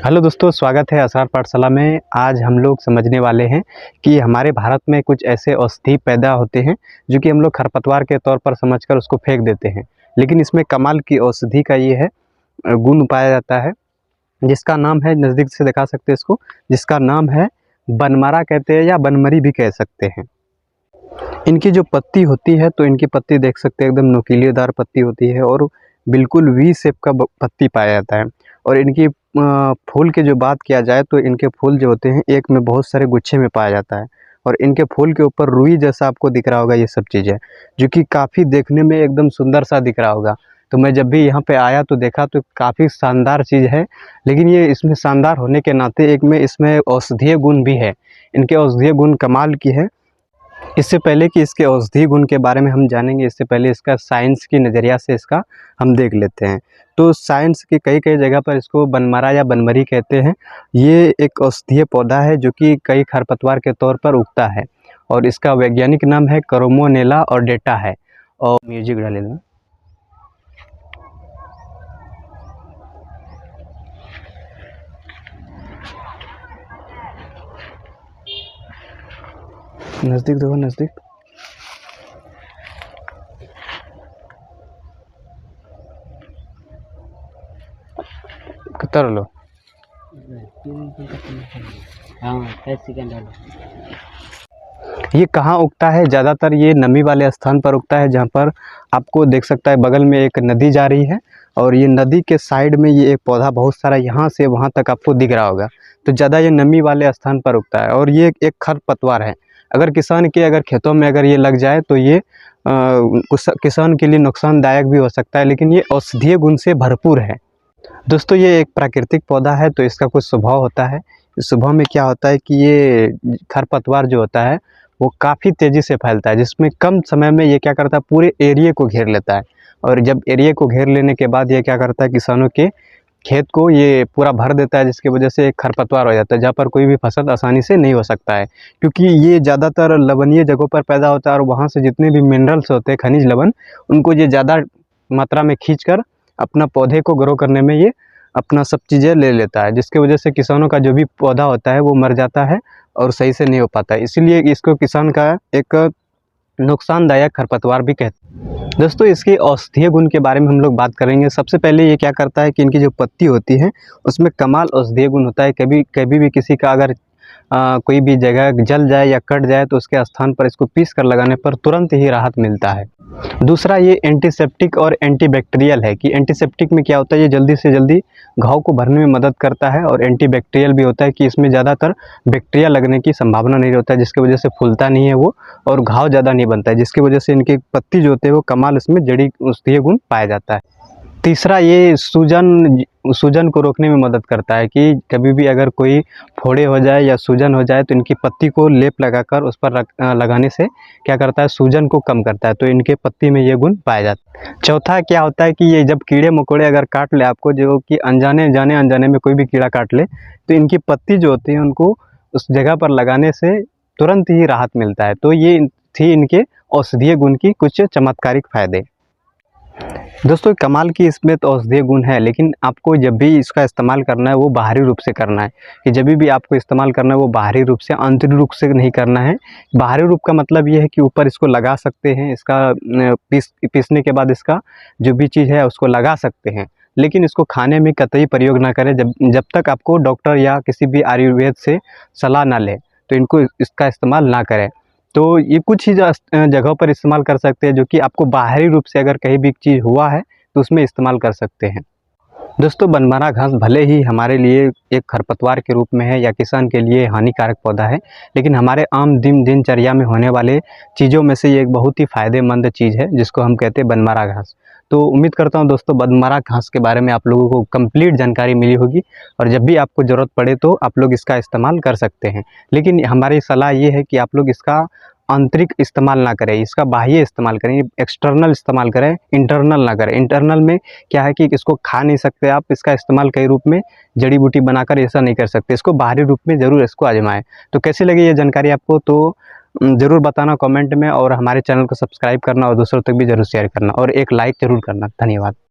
Hello दोस्तों, स्वागत है आसार पाठशाला में। आज हम लोग समझने वाले हैं कि हमारे भारत में कुछ ऐसे औषधि पैदा होते हैं जो कि हम लोग खरपतवार के तौर पर समझकर उसको फेंक देते हैं, लेकिन इसमें कमाल की औषधि का ये है गुण पाया जाता है, जिसका नाम है, नज़दीक से दिखा सकते हैं इसको, जिसका नाम है बनमारा कहते हैं या बनमरी भी कह सकते हैं। इनकी जो पत्ती होती है तो इनकी पत्ती देख सकते हैं, एकदम नुकीलेदार पत्ती होती है और बिल्कुल वी शेप का पत्ती पाया जाता है। और इनकी फूल की जो बात किया जाए तो इनके फूल जो होते हैं एक में बहुत सारे गुच्छे में पाया जाता है और इनके फूल के ऊपर रुई जैसा आपको दिख रहा होगा, ये सब चीज़ें जो कि काफ़ी देखने में एकदम सुंदर सा दिख रहा होगा। तो मैं जब भी यहाँ पे आया तो देखा तो काफ़ी शानदार चीज़ है, लेकिन ये इसमें शानदार होने के नाते एक में इसमें औषधीय गुण भी है। इनके औषधीय गुण कमाल की है। इससे पहले कि इसके औषधि गुण के बारे में हम जानेंगे, इससे पहले इसका साइंस की नज़रिया से इसका हम देख लेते हैं। तो साइंस की कई कई जगह पर इसको बनमारा या बनमरी कहते हैं। ये एक औषधीय पौधा है जो कि कई खरपतवार के तौर पर उगता है और इसका वैज्ञानिक नाम है करोमोनेला ऑर्डेटा है। और म्यूजिक डाले ना, नज़दीक देखो, नज़दीक कर लो। ये कहाँ उगता है? ज़्यादातर ये नमी वाले स्थान पर उगता है, जहाँ पर आपको देख सकता है बगल में एक नदी जा रही है और ये नदी के साइड में ये एक पौधा बहुत सारा यहाँ से वहाँ तक आपको दिख रहा होगा। तो ज़्यादा ये नमी वाले स्थान पर उगता है और ये एक खरपतवार है। अगर किसान के अगर खेतों में अगर ये लग जाए तो ये किसान के लिए नुकसानदायक भी हो सकता है, लेकिन ये औषधीय गुण से भरपूर है। दोस्तों, ये एक प्राकृतिक पौधा है तो इसका कुछ स्वभाव होता है। इस स्वभाव में क्या होता है कि ये खरपतवार जो होता है वो काफ़ी तेज़ी से फैलता है, जिसमें कम समय में ये क्या करता है, पूरे एरिया को घेर लेता है। और जब एरिया को घेर लेने के बाद ये क्या करता है, किसानों के खेत को ये पूरा भर देता है, जिसकी वजह से एक खरपतवार हो जाता है, जहाँ पर कोई भी फसल आसानी से नहीं हो सकता है, क्योंकि ये ज़्यादातर लवणीय जगहों पर पैदा होता है और वहाँ से जितने भी मिनरल्स होते हैं, खनिज लवण, उनको ये ज़्यादा मात्रा में खींचकर अपना पौधे को ग्रो करने में ये अपना सब चीज़ें ले लेता है, जिसकी वजह से किसानों का जो भी पौधा होता है वो मर जाता है और सही से नहीं हो पाता है। इसीलिए इसको किसान का एक नुकसानदायक खरपतवार भी कहते हैं। दोस्तों, इसके औषधीय गुण के बारे में हम लोग बात करेंगे। सबसे पहले ये क्या करता है कि इनकी जो पत्ती होती है उसमें कमाल औषधीय गुण होता है। कभी कभी भी किसी का अगर कोई भी जगह जल जाए या कट जाए तो उसके स्थान पर इसको पीस कर लगाने पर तुरंत ही राहत मिलता है। दूसरा, ये एंटीसेप्टिक और एंटीबैक्टीरियल है कि एंटीसेप्टिक में क्या होता है, ये जल्दी से जल्दी घाव को भरने में मदद करता है और एंटीबैक्टीरियल भी होता है कि इसमें ज़्यादातर बैक्टीरिया लगने की संभावना नहीं होता है, जिसकी वजह से फूलता नहीं है वो और घाव ज़्यादा नहीं बनता है, जिसकी वजह से इनकी पत्ती जो होते हैं वो कमाल इसमें जड़ी औषधीय गुण पाया जाता है। तीसरा, ये सूजन को रोकने में मदद करता है कि कभी भी अगर कोई फोड़े हो जाए या सूजन हो जाए तो इनकी पत्ती को लेप लगाकर उस पर लगाने से क्या करता है, सूजन को कम करता है। तो इनके पत्ती में ये गुण पाया जाता है। चौथा क्या होता है कि ये जब कीड़े मकोड़े अगर काट ले आपको, जो कि अनजाने में कोई भी कीड़ा काट ले, तो इनकी पत्ती जो होती है उनको उस जगह पर लगाने से तुरंत ही राहत मिलता है। तो ये थी इनके औषधीय गुण की कुछ चमत्कारिक फायदे। दोस्तों, कमाल की इसमें तो औषधीय गुण है, लेकिन आपको जब भी इसका इस्तेमाल करना है वो बाहरी रूप से करना है। कि जब भी आपको इस्तेमाल करना है वो बाहरी रूप से, आंतरिक रूप से नहीं करना है। बाहरी रूप का मतलब ये है कि ऊपर इसको लगा सकते हैं, इसका पीसने के बाद इसका जो भी चीज़ है उसको लगा सकते हैं, लेकिन इसको खाने में कतई प्रयोग ना करें जब तक आपको डॉक्टर या किसी भी आयुर्वेद से सलाह ना ले, तो इनको इसका इस्तेमाल ना करें। तो ये कुछ ही जगहों पर इस्तेमाल कर सकते हैं, जो कि आपको बाहरी रूप से अगर कहीं भी चीज़ हुआ है तो उसमें इस्तेमाल कर सकते हैं। दोस्तों, बनमारा घास भले ही हमारे लिए एक खरपतवार के रूप में है या किसान के लिए हानिकारक पौधा है, लेकिन हमारे आम दिनचर्या में होने वाले चीज़ों में से ये एक बहुत ही फ़ायदेमंद चीज़ है, जिसको हम कहते हैं बनमारा घास। तो उम्मीद करता हूं दोस्तों, बनमारा घास के बारे में आप लोगों को कंप्लीट जानकारी मिली होगी और जब भी आपको ज़रूरत पड़े तो आप लोग इसका इस्तेमाल कर सकते हैं। लेकिन हमारी सलाह ये है कि आप लोग इसका आंतरिक इस्तेमाल ना करें, इसका बाह्य इस्तेमाल करें, एक्सटर्नल इस्तेमाल करें, इंटरनल ना करें। इंटरनल में क्या है कि इसको खा नहीं सकते आप, इसका इस्तेमाल कई रूप में जड़ी बूटी बनाकर ऐसा नहीं कर सकते, इसको बाहरी रूप में ज़रूर इसको आजमाएं। तो कैसी लगी ये जानकारी आपको, तो ज़रूर बताना कमेंट में, और हमारे चैनल को सब्सक्राइब करना और दूसरों तक भी ज़रूर शेयर करना और एक लाइक ज़रूर करना। धन्यवाद।